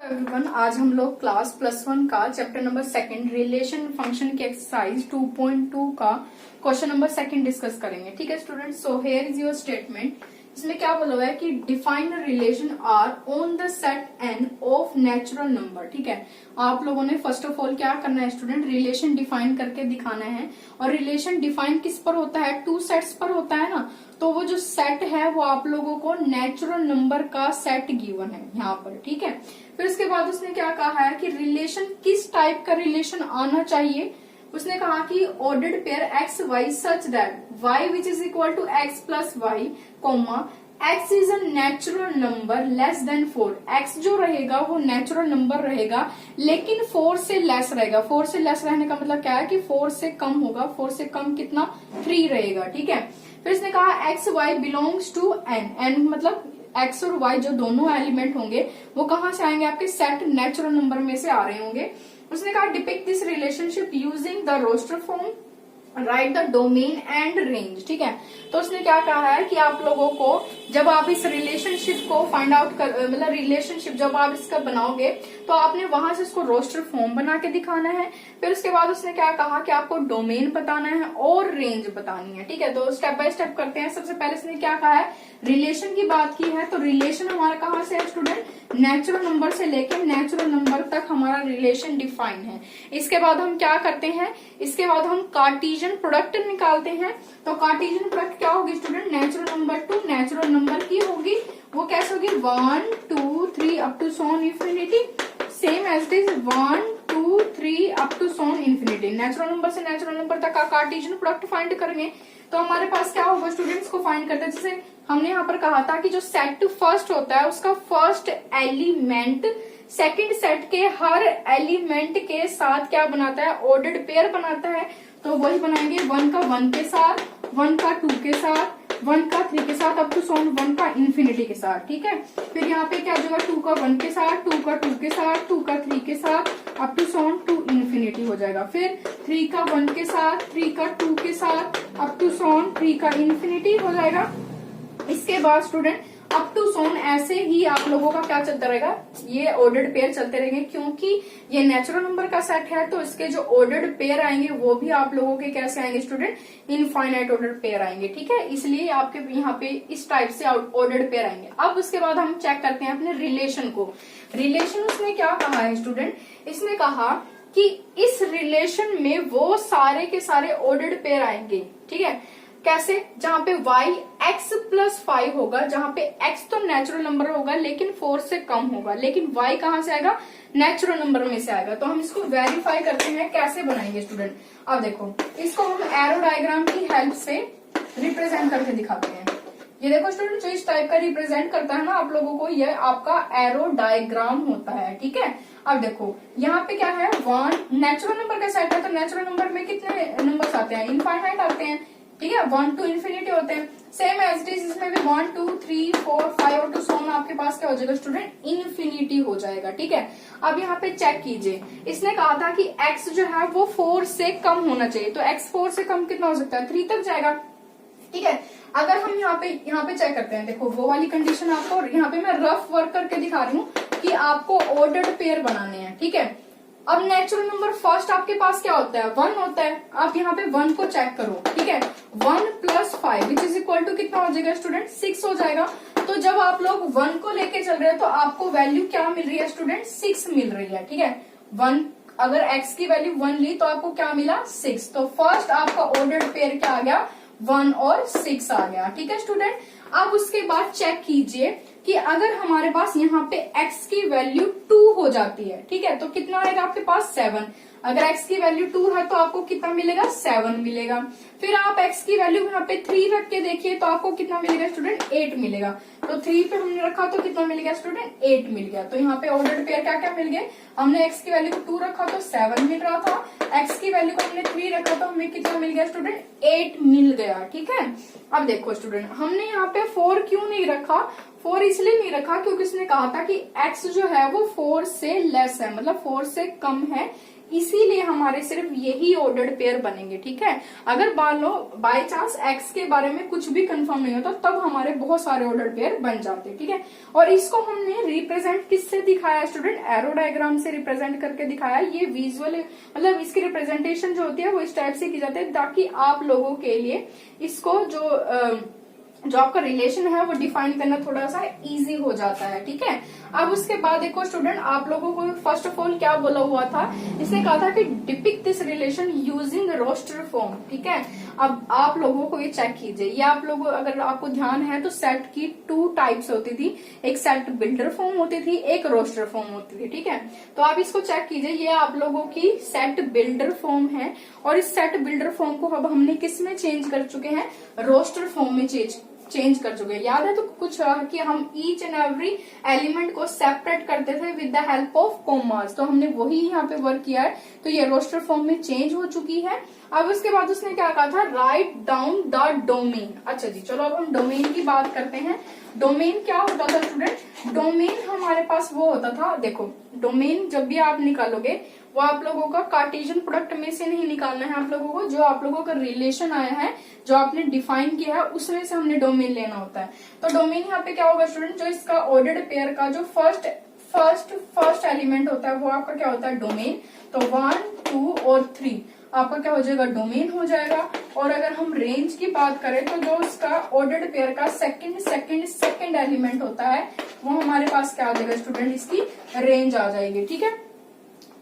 Everyone, आज हम लोग क्लास +1 का चैप्टर नंबर 2 रिलेशन फंक्शन की एक्सरसाइज 2.2 का क्वेश्चन नंबर 2 डिस्कस करेंगे। ठीक है students, so here is your statement. इसमें क्या बोला हुआ है कि define relation R on the set N of natural number. ठीक है, आप लोगों ने फर्स्ट ऑफ ऑल क्या करना है स्टूडेंट, रिलेशन डिफाइन करके दिखाना है। और रिलेशन डिफाइन किस पर होता है, टू सेट्स पर होता है ना। तो वो जो सेट है वो आप लोगों को नेचुरल नंबर का सेट गिवन है यहाँ पर। ठीक है, फिर उसके बाद उसने क्या कहा है कि रिलेशन किस टाइप का रिलेशन आना चाहिए। उसने कहा कि ordered pair x Y such that Y which is equal to X plus Y comma X is a natural number less than 4। X जो रहेगा वो नेचुरल नंबर रहेगा लेकिन 4 से लेस रहेगा। 4 से लेस रहने का मतलब क्या है कि 4 से कम होगा। 4 से कम कितना, 3 रहेगा। ठीक है, फिर इसने कहा X Y belongs to N. N मतलब एक्स और वाई जो दोनों एलिमेंट होंगे वो कहाँ से आएंगे, आपके सेट नेचुरल नंबर में से आ रहे होंगे। उसने कहा depict this relationship using the roster form, write the domain and range. ठीक है, तो उसने क्या कहा है कि आप लोगों को जब आप इस रिलेशनशिप को फाइंड आउट कर मतलब रिलेशनशिप जब आप इसका बनाओगे तो आपने वहां से इसको रोस्टर फॉर्म बना के दिखाना है। फिर उसके बाद उसने क्या कहा कि आपको डोमेन बताना है और रेंज बतानी है। ठीक है, तो स्टेप बाय स्टेप करते हैं। सबसे पहले इसने क्या कहा है, रिलेशन की बात की है। तो रिलेशन हमारा कहाँ से है स्टूडेंट, नेचुरल नंबर से लेकर नेचुरल नंबर तक हमारा रिलेशन डिफाइन है। इसके बाद हम क्या करते हैं, इसके बाद हम कार्टेशियन प्रोडक्ट निकालते हैं। तो कार्टेशियन प्रोडक्ट क्या होगी student, natural number to natural number की होगी। वो कैसे होगी, 1 2 3 up to so on infinity, same as this 1 2 3 up to so on infinity. Natural number से नेचुरल नंबर तक का कार्टेशियन प्रोडक्ट फाइंड करेंगे। तो हमारे पास क्या होगा स्टूडेंट्स, को फाइंड करते हैं। जैसे हमने यहाँ पर कहा था कि जो सेट फर्स्ट होता है उसका फर्स्ट एलिमेंट सेकंड सेट के हर एलिमेंट के साथ क्या बनाता है, ऑर्डर्ड पेयर बनाता है। तो वही बनाएंगे 1 का 1 के साथ, 1 का 2 के साथ, 1 का 3 के साथ, अप टू सोन 1 का इंफिनिटी के साथ। ठीक है, फिर यहाँ पे क्या होगा, 2 का 1 के साथ, 2 का 2 के साथ, 2 का 3 के साथ, अप टू सोन 2 इंफिनिटी हो जाएगा। फिर 3 का 1 के साथ, 3 का 2 के साथ, अप टू सोन 3 का इंफिनिटी हो जाएगा। इसके बाद स्टूडेंट अप टू सोन ऐसे ही आप लोगों का क्या चलता रहेगा, ये ऑर्डर्ड पेयर चलते रहेंगे। क्योंकि ये नेचुरल नंबर का सेट है तो इसके जो ऑर्डर्ड पेयर आएंगे वो भी आप लोगों के कैसे आएंगे स्टूडेंट, इनफाइनाइट ऑर्डर्ड पेयर आएंगे। ठीक है, इसलिए आपके यहाँ पे इस टाइप से ऑर्डर्ड पेयर आएंगे। अब उसके बाद हम चेक करते हैं अपने रिलेशन को। रिलेशन उसने क्या कहा है स्टूडेंट, इसने कहा कि इस रिलेशन में वो सारे के सारे ऑर्डर्ड पेयर आएंगे। ठीक है, कैसे, जहां पे y x प्लस 5 होगा, जहां पे x तो नेचुरल नंबर होगा लेकिन 4 से कम होगा, लेकिन y कहां से आएगा, नेचुरल नंबर में से आएगा। तो हम इसको वेरीफाई करते हैं, कैसे बनाएंगे स्टूडेंट। अब देखो, इसको हम एरो डायग्राम की हेल्प से रिप्रेजेंट करके दिखाते हैं। ये देखो स्टूडेंट, जो इस टाइप का रिप्रेजेंट करता है ना आप लोगों को, ये आपका एरो डायग्राम होता है। ठीक है, अब देखो यहाँ पे क्या है, 1 नेचुरल नंबर का सेट है। तो नेचुरल नंबर में कितने नंबर्स आते हैं, इनफाइनाइट आते हैं। ठीक है, 1 टू इंफिनिटी होते हैं। सेम एज इट इज इसमें भी 1 2 3 4 5 और टू सोन आपके पास क्या हो जाएगा स्टूडेंट, इन्फिनिटी हो जाएगा। ठीक है, अब यहाँ पे चेक कीजिए, इसने कहा था कि x जो है वो 4 से कम होना चाहिए। तो x 4 से कम कितना हो सकता है, 3 तक जाएगा। ठीक है, अगर हम यहाँ पे चेक करते हैं, देखो वो वाली कंडीशन आपको, और यहाँ पे मैं रफ वर्क करके दिखा रही हूँ कि आपको ऑर्डर्ड पेयर बनाने हैं। ठीक है, अब नेचुरल नंबर फर्स्ट आपके पास क्या होता है, 1 होता है। आप यहाँ पे 1 को चेक करो। ठीक है, 1 plus 5 which is equal to कितना हो जाएगा स्टूडेंट, 6 हो जाएगा। तो जब आप लोग 1 को लेके चल रहे हैं तो आपको वैल्यू क्या मिल रही है स्टूडेंट, 6 मिल रही है। ठीक है, 1 अगर x की वैल्यू 1 ली तो आपको क्या मिला, 6। तो फर्स्ट आपका ऑर्डर्ड पेयर क्या आ गया, 1 और 6 आ गया। ठीक है स्टूडेंट, अब उसके बाद चेक कीजिए कि अगर हमारे पास यहाँ पे x की वैल्यू 2 हो जाती है, ठीक है, तो कितना आएगा आपके पास, 7। अगर x की वैल्यू 2 है तो आपको कितना मिलेगा, 7 मिलेगा। फिर आप x की वैल्यू यहाँ पे 3 रख के देखिए तो आपको कितना मिलेगा स्टूडेंट, 8 मिलेगा। तो 3 पे हमने रखा तो कितना मिल गया स्टूडेंट, 8 मिल गया। तो यहाँ पे ऑर्डर्ड पेयर क्या क्या मिल गए, हमने x की वैल्यू को 2 रखा तो 7 मिल रहा था, x की वैल्यू को हमने 3 रखा तो हमें कितना मिल गया स्टूडेंट, 8 मिल गया। ठीक है, अब देखो स्टूडेंट, हमने यहाँ पे 4 क्यों नहीं रखा, 4 इसलिए नहीं रखा क्योंकि उसने कहा था कि x जो है वो 4 से लेस है, मतलब 4 से कम है, इसीलिए हमारे सिर्फ यही ऑर्डर्ड पेयर बनेंगे, ठीक है। अगर बाय चांस एक्स के बारे में कुछ भी कंफर्म नहीं होता तब हमारे बहुत सारे ऑर्डर्ड पेयर बन जाते, ठीक है। और इसको हमने रिप्रेजेंट किससे दिखाया स्टूडेंट, एरो डायग्राम से रिप्रेजेंट करके दिखाया। ये विजुअल मतलब इसकी रिप्रेजेंटेशन जो होती है वो इस टाइप से की जाती है ताकि आप लोगों के लिए इसको जो आपका रिलेशन है वो डिफाइन करना थोड़ा सा इजी हो जाता है, ठीक है। अब उसके बाद देखो स्टूडेंट, आप लोगों को फर्स्ट ऑफ ऑल क्या बोला हुआ था, इसने कहा था कि depict this relation using roster form, ठीक है। अब आप लोगों को ये चेक कीजिए, ये आप लोगों अगर आपको ध्यान है तो सेट की 2 टाइप्स होती थी, एक सेट बिल्डर फॉर्म होती थी, एक रोस्टर फॉर्म होती थी, ठीक है। तो आप इसको चेक कीजिए, ये आप लोगों की सेट बिल्डर फॉर्म है और इस सेट बिल्डर फॉर्म को अब हमने किस में चेंज कर चुके हैं, रोस्टर फॉर्म में चेंज कर चुके हैं। याद है तो कुछ कि हम ईच एंड एवरी एलिमेंट को सेपरेट करते थे with the help of commas, तो हमने वही यहाँ पे वर्क किया है। तो ये रोस्टर फॉर्म में चेंज हो चुकी है। अब उसके बाद उसने क्या कहा था, राइट डाउन द डोमेन। अच्छा जी, चलो अब हम डोमेन की बात करते हैं। डोमेन क्या होता था स्टूडेंट, डोमेन हमारे पास वो होता था, देखो डोमेन जब भी आप निकालोगे वो आप लोगों का कार्टेशियन प्रोडक्ट में से नहीं निकालना है, आप लोगों को जो आप लोगों का रिलेशन आया है जो आपने डिफाइन किया है उसमें से हमने डोमेन लेना होता है। तो डोमेन यहाँ पे क्या होगा स्टूडेंट, जो इसका ऑर्डर्ड पेयर का जो फर्स्ट एलिमेंट होता है वो आपका क्या होता है, डोमेन। तो 1, 2 और 3 आपका क्या हो जाएगा, डोमेन हो जाएगा। और अगर हम रेंज की बात करें तो जो इसका ऑर्डर्ड पेयर का सेकंड एलिमेंट होता है वो हमारे पास क्या आ जाएगा स्टूडेंट, इसकी रेंज आ जाएगी, ठीक है।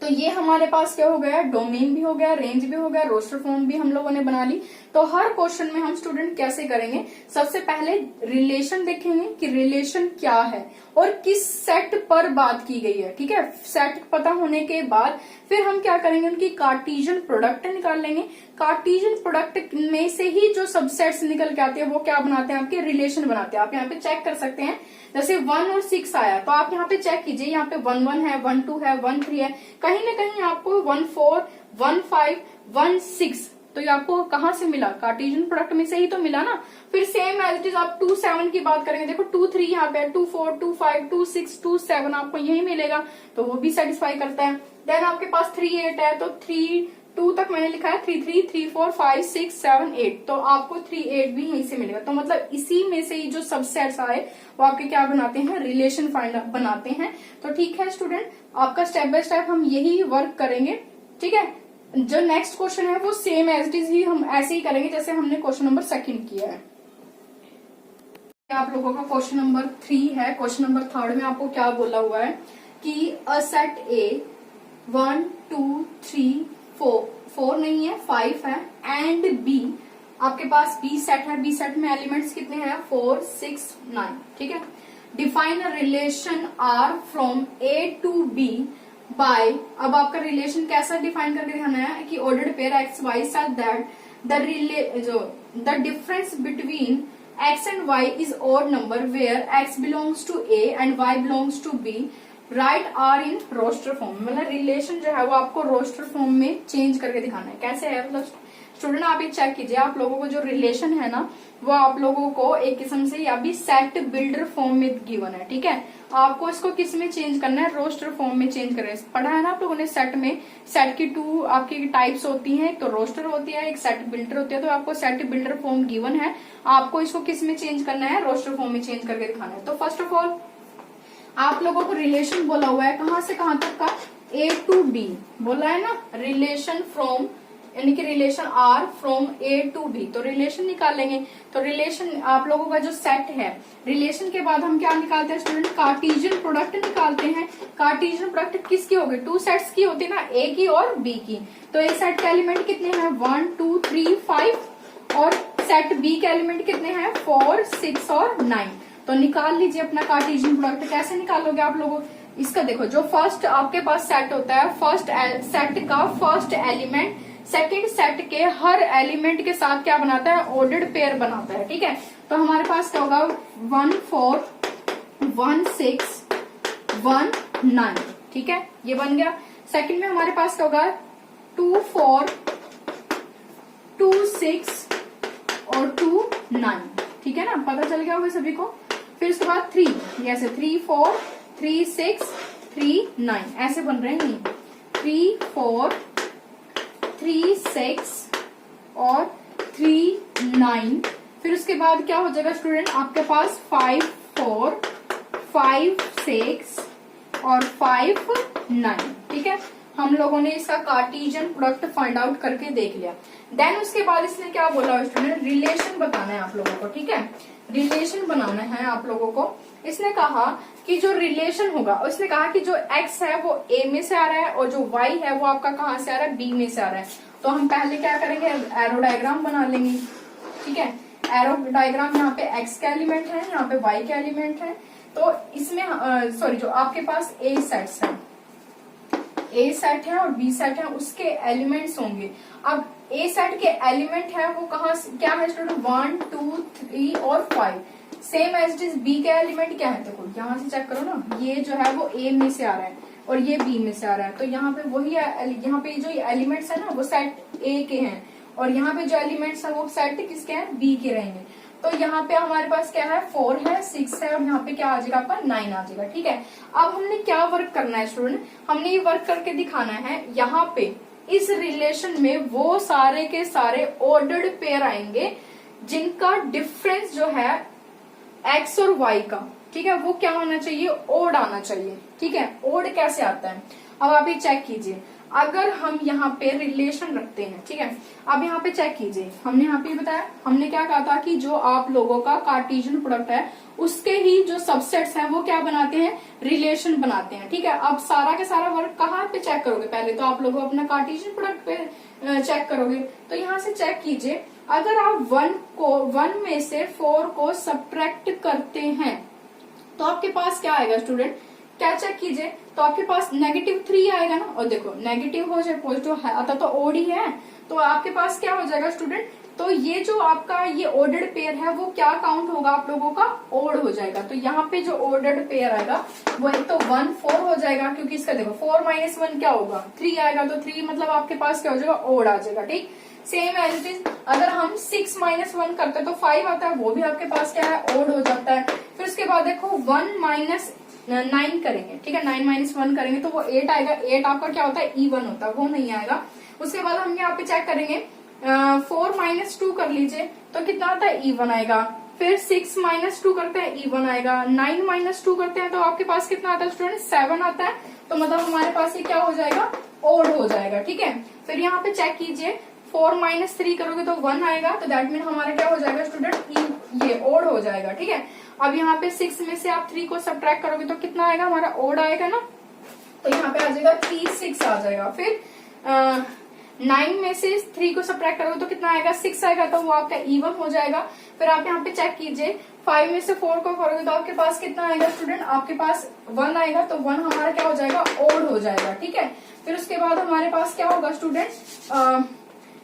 तो ये हमारे पास क्या हो गया, डोमेन भी हो गया, रेंज भी हो गया, रोस्टर फॉर्म भी हम लोगों ने बना ली। तो हर क्वेश्चन में हम स्टूडेंट कैसे करेंगे, सबसे पहले रिलेशन देखेंगे कि रिलेशन क्या है और किस सेट पर बात की गई है, ठीक है। सेट पता होने के बाद फिर हम क्या करेंगे, उनकी कार्टेशियन प्रोडक्ट निकाल लेंगे। कार्टेशियन प्रोडक्ट में से ही जो सबसेट्स निकल के आते हैं वो क्या बनाते हैं, आपके रिलेशन बनाते हैं। आप यहाँ पे चेक कर सकते हैं, जैसे 1 और 6 आया तो आप यहाँ पे चेक कीजिए, यहाँ पे 1 1 है, 1 2 है, 1 3 है, कहीं ना कहीं आपको 1 4 1 5 1 6, तो ये आपको कहाँ से मिला, कार्टेशियन प्रोडक्ट में से ही तो मिला ना। फिर सेम एज इट इज आप 2 7 की बात करेंगे, देखो 2 3 यहाँ पे 2 4 2 5 2 6 2 7 आपको यही मिलेगा, तो वो भी सेटिस्फाई करता है। देन आपके पास 3 8 है तो 3 2 तक मैंने लिखा है, 3 3 3 4 5 6 7 8, तो आपको 3 8 भी यहीं से मिलेगा। तो मतलब इसी में से ही जो सबसेट्स आए वो आपके क्या बनाते हैं, रिलेशन फाइंड बनाते हैं। तो ठीक है स्टूडेंट, आपका स्टेप बाय स्टेप हम यही वर्क करेंगे, ठीक है। जो नेक्स्ट क्वेश्चन है वो सेम एज इट इज ही हम ऐसे ही करेंगे जैसे हमने क्वेश्चन नंबर 2 किया है। आप लोगों का क्वेश्चन नंबर 3 है। क्वेश्चन नंबर 3 में आपको क्या बोला हुआ है कि अ सेट ए 1 2 3 4 नहीं है 5 है, एंड बी आपके पास बी सेट है। बी सेट में एलिमेंट्स कितने हैं, 4 6 9, ठीक है। Define a relation R from A to B by, अब आपका रिलेशन कैसा डिफाइन करके दिखाना है कि ordered pair x Y such that the difference between x and y is odd number where x belongs to A and y belongs to B, right R in roster form. मतलब relation जो है वो आपको roster form में change करके दिखाना है। कैसे है, मतलब स्टूडेंट आप ये चेक कीजिए, आप लोगों को जो रिलेशन है ना वो आप लोगों को एक किस्म से या भी सेट बिल्डर फॉर्म में गिवन है, ठीक है। आपको इसको किस में चेंज करना है, रोस्टर फॉर्म में चेंज करना है। पढ़ा है ना आप लोगों ने सेट में, सेट की 2 आपकी टाइप्स होती हैं, एक तो रोस्टर होती है, एक सेट बिल्डर होती है। तो आपको सेट बिल्डर फॉर्म गिवन है, आपको इसको किस में चेंज करना है, रोस्टर फॉर्म में चेंज करके दिखाना है। तो फर्स्ट ऑफ ऑल आप लोगों को रिलेशन बोला हुआ है कहां से कहां तक का, ए टू बी बोला है ना, रिलेशन फ्रॉम यानी कि relation R from A to B, तो रिलेशन निकालेंगे। तो रिलेशन आप लोगों का जो सेट है, रिलेशन के बाद हम क्या निकालते हैं स्टूडेंट, कार्टेशियन प्रोडक्ट निकालते हैं। कार्टेशियन प्रोडक्ट किसकी होगी, 2 सेट्स की होती है ना, ए की और बी की। तो ए सेट के एलिमेंट कितने हैं, 1 2 3 5, और सेट बी के एलिमेंट कितने हैं, 4 6 और 9। तो निकाल लीजिए अपना कार्टेशियन प्रोडक्ट। कैसे निकालोगे आप लोगों, इसका देखो जो फर्स्ट आपके पास सेट होता है, फर्स्ट सेट का फर्स्ट एलिमेंट सेकंड सेट के हर एलिमेंट के साथ क्या बनाता है, ऑर्डर्ड पेयर बनाता है, ठीक है। तो हमारे पास क्या होगा, 1 4 1 6 1 9, ठीक है, ये बन गया। सेकंड में हमारे पास क्या होगा, 2 4 2 6 और 2 9, ठीक है ना, पता चल गया होगा सभी को। फिर उसके बाद 3, ऐसे 3 4 3 6 3 9 ऐसे बन रहे हैं। 3 4 3 6 और 3 9। फिर उसके बाद क्या हो जाएगा स्टूडेंट, आपके पास 5 4 5 6 और 5 9। ठीक है, हम लोगों ने इसका कार्टेशियन प्रोडक्ट फाइंड आउट करके देख लिया। देन उसके बाद इसने क्या बोला स्टूडेंट, रिलेशन बताना है आप लोगों को। ठीक है, रिलेशन बनाना है आप लोगों को। इसने कहा कि जो रिलेशन होगा, उसने कहा कि जो x है वो a में से आ रहा है और जो y है वो आपका कहाँ से आ रहा है, b में से आ रहा है। तो हम पहले क्या करेंगे, एरो डायग्राम बना लेंगे। ठीक है, एरो डायग्राम, यहाँ पे x का एलिमेंट है, यहाँ पे y का एलिमेंट है। तो इसमें सॉरी, जो आपके पास a सेट्स है, a सेट है और b सेट है, उसके एलिमेंट्स होंगे। अब a सेट के एलिमेंट है वो कहाँ क्या है स्टूडेंट, 1 2 3 और 5। Same as it is b का एलिमेंट क्या है, देखो यहाँ से चेक करो ना, ये जो है वो a में से आ रहा है और ये b में से आ रहा है। तो यहाँ पे वही यहाँ पे जो एलिमेंट्स है ना वो सेट a के हैं और यहाँ पे जो एलिमेंट्स है वो सेट किसके हैं, b के रहेंगे। तो यहाँ पे हमारे पास क्या है, 4 है, 6 है और यहाँ पे क्या आ जाएगा आपका 9 आ जाएगा। ठीक है, अब हमने क्या वर्क करना है स्टूडेंट, हमने ये वर्क करके दिखाना है। यहाँ पे इस रिलेशन में वो सारे के सारे ऑर्डर्ड पेयर आएंगे जिनका डिफरेंस जो है x और y का, ठीक है, वो क्या होना चाहिए, ओड आना चाहिए। ठीक है, ओड कैसे आता है, अब आप ये चेक कीजिए। अगर हम यहाँ पे रिलेशन रखते हैं, ठीक है, अब यहाँ पे चेक कीजिए, हमने यहाँ पे बताया, हमने क्या कहा था कि जो आप लोगों का कार्टेशियन प्रोडक्ट है उसके ही जो सबसेट्स हैं वो क्या बनाते हैं, रिलेशन बनाते हैं। ठीक है, अब सारा के सारा वर्क कहाँ पे चेक करोगे, पहले तो आप लोग अपना कार्टेशियन प्रोडक्ट पे चेक करोगे। तो यहाँ से चेक कीजिए, अगर आप 1 में से 4 को सब्ट्रैक्ट करते हैं तो आपके पास क्या आएगा स्टूडेंट, क्या चेक कीजिए, तो आपके पास -3 आएगा ना। और देखो नेगेटिव हो जाए पॉजिटिव आता तो ओड ही है, तो आपके पास क्या हो जाएगा स्टूडेंट, तो ये जो आपका ये ऑर्डर्ड पेयर है वो क्या काउंट होगा आप लोगों का, ओड हो जाएगा। तो यहाँ पे जो ऑर्डर्ड पेयर आएगा वो एक तो 1 4 हो जाएगा, क्योंकि इसका देखो 4 - 1 क्या होगा, 3 आएगा। तो 3 मतलब आपके पास क्या हो जाएगा, ओड आ जाएगा। ठीक, सेम एज इट इज अगर हम 6 - 1 करते हैं तो 5 आता है, वो भी आपके पास क्या है, ओड हो जाता है। फिर उसके बाद देखो 1 - 9 करेंगे, ठीक है, 9 - 1 करेंगे तो वो 8 आएगा। 8 आपका क्या होता है, इवन होता है, वो नहीं आएगा। उसके बाद हम यहाँ पे चेक करेंगे 4 - 2 कर लीजिए तो कितना आता है, इवन आएगा। फिर 6 - 2 करते हैं, इवन आएगा। 9 - 2 करते हैं तो आपके पास कितना आता है स्टूडेंट, 7 आता है। तो मतलब हमारे पास ये क्या हो जाएगा, ओड हो जाएगा। ठीक है, फिर यहाँ पे चेक कीजिए 4 - 3 करोगे तो 1 आएगा, तो दैट मीन हमारा क्या हो जाएगा स्टूडेंट, ये ओड हो जाएगा। ठीक है, अब यहाँ पे 6 में से आप 3 को सब्ट्रैक्ट करोगे तो कितना आएगा, हमारा ओड आएगा ना। तो यहाँ पे आ जाएगा 3 6 आ जाएगा। फिर 9 में से 3 को सब्ट्रैक्ट करोगे तो कितना आएगा, 6 आएगा, तो वो आपका इवन हो जाएगा। फिर आप यहाँ पे चेक कीजिए 5 में से 4 को करोगे तो आपके पास कितना आएगा स्टूडेंट, आपके पास 1 आएगा, तो 1 हमारा क्या हो जाएगा, ओड हो जाएगा। ठीक है, फिर उसके बाद हमारे पास क्या होगा स्टूडेंट,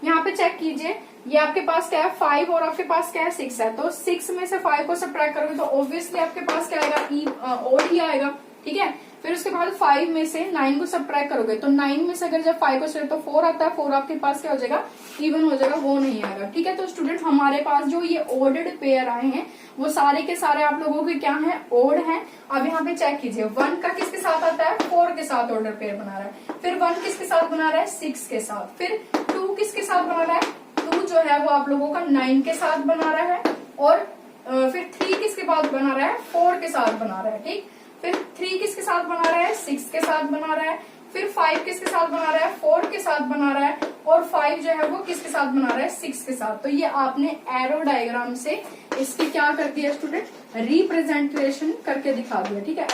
यहाँ पे चेक कीजिए, ये आपके पास क्या है 5 और आपके पास क्या है 6 है। तो 6 में से 5 को सब्ट्रैक्ट करोगे तो ऑब्वियसली आपके पास क्या आएगा, ओड ही आएगा। ठीक है, फिर उसके बाद 5 में से 9 को सब्ट्रैक्ट करोगे तो 9 में से अगर जब 5 को सब्ट्रैक्ट तो 4 आता है, 4 आपके पास क्या हो जाएगा, इवन हो जाएगा, वो नहीं आएगा। ठीक है, तो स्टूडेंट हमारे पास जो ये ऑर्डर्ड पेयर आए हैं वो सारे के सारे आप लोगों के क्या है, ओड है। अब यहाँ पे चेक कीजिए 1 का किसके साथ आता है, 4 के साथ ऑर्डर पेयर बना रहा है। फिर 1 किसके साथ बना रहा है, 6 के साथ। फिर 2 किसके साथ बना रहा है, 2 जो है वो आप लोगों का 9 के साथ बना रहा है। और फिर 3 किसके बाद बना रहा है, 4 के साथ बना रहा है। ठीक, फिर 3 किसके साथ बना रहा है, 6 के साथ बना रहा है। फिर 5 किसके साथ बना रहा है, 4 के साथ बना रहा है। और 5 जो है वो किसके साथ बना रहा है, 6 के साथ। तो ये आपने एरो डायग्राम से इसकी क्या कर दिया स्टूडेंट, रिप्रेजेंटेशन करके दिखा दिया। ठीक है,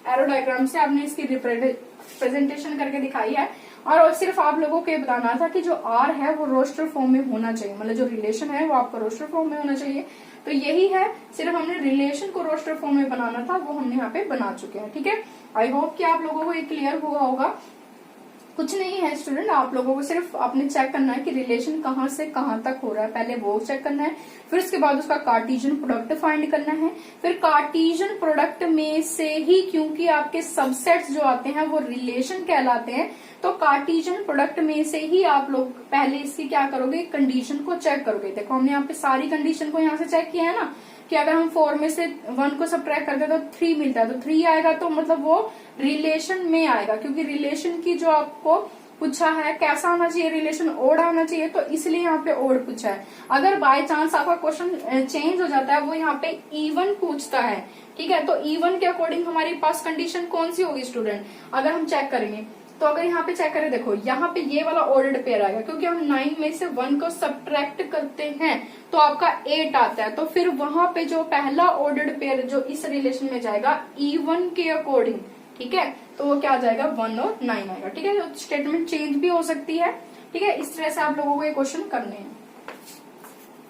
एरो डायग्राम से आपने इसकी रिप्रेजेंटेशन करके दिखाई है। और सिर्फ आप लोगों को ये बताना था कि जो आर है वो रोस्टर फॉर्म में होना चाहिए, मतलब जो रिलेशन है वो आपका रोस्टर फॉर्म में होना चाहिए। तो यही है, सिर्फ हमने रिलेशन को रोस्टर फॉर्म में बनाना था, वो हमने यहाँ पे बना चुके हैं। ठीक है, आई होप कि आप लोगों को ये क्लियर हुआ होगा। कुछ नहीं है स्टूडेंट, आप लोगों को सिर्फ आपने चेक करना है कि रिलेशन कहाँ से कहाँ तक हो रहा है, पहले वो चेक करना है। फिर उसके बाद उसका कार्टेशियन प्रोडक्ट फाइंड करना है। फिर कार्टेशियन प्रोडक्ट में से ही, क्योंकि आपके सबसेट्स जो आते हैं वो रिलेशन कहलाते हैं, तो कार्टेशियन प्रोडक्ट में से ही आप लोग पहले इसकी क्या करोगे, कंडीशन को चेक करोगे। देखो हमने यहाँ पे सारी कंडीशन को यहाँ से चेक किया है ना, कि अगर हम 4 में से 1 को सब्ट्रैक्ट करते हैं तो 3 मिलता है, तो 3 आएगा तो मतलब वो रिलेशन में आएगा, क्योंकि रिलेशन की जो आपको पूछा है कैसा आना चाहिए, रिलेशन ओड आना चाहिए, तो इसलिए यहाँ पे ओड पूछा है। अगर बाय चांस आपका क्वेश्चन चेंज हो जाता है, वो यहाँ पे इवन पूछता है, ठीक है, तो इवन के अकॉर्डिंग हमारे पास कंडीशन कौन सी होगी स्टूडेंट, अगर हम चेक करेंगे तो अगर यहाँ पे चेक करें, देखो यहाँ पे ये वाला ऑर्डर्ड पेयर आएगा, क्योंकि हम 9 में से 1 को सब्ट्रैक्ट करते हैं तो आपका 8 आता है, तो फिर वहां पे जो पहला ऑर्डर्ड पेयर जो इस रिलेशन में जाएगा इवन के अकॉर्डिंग, ठीक है, तो वो क्या आ जाएगा 1 और 9 आएगा, ठीक है। तो स्टेटमेंट चेंज भी हो सकती है, ठीक है। इस तरह से आप लोगों को ये क्वेश्चन करने हैं।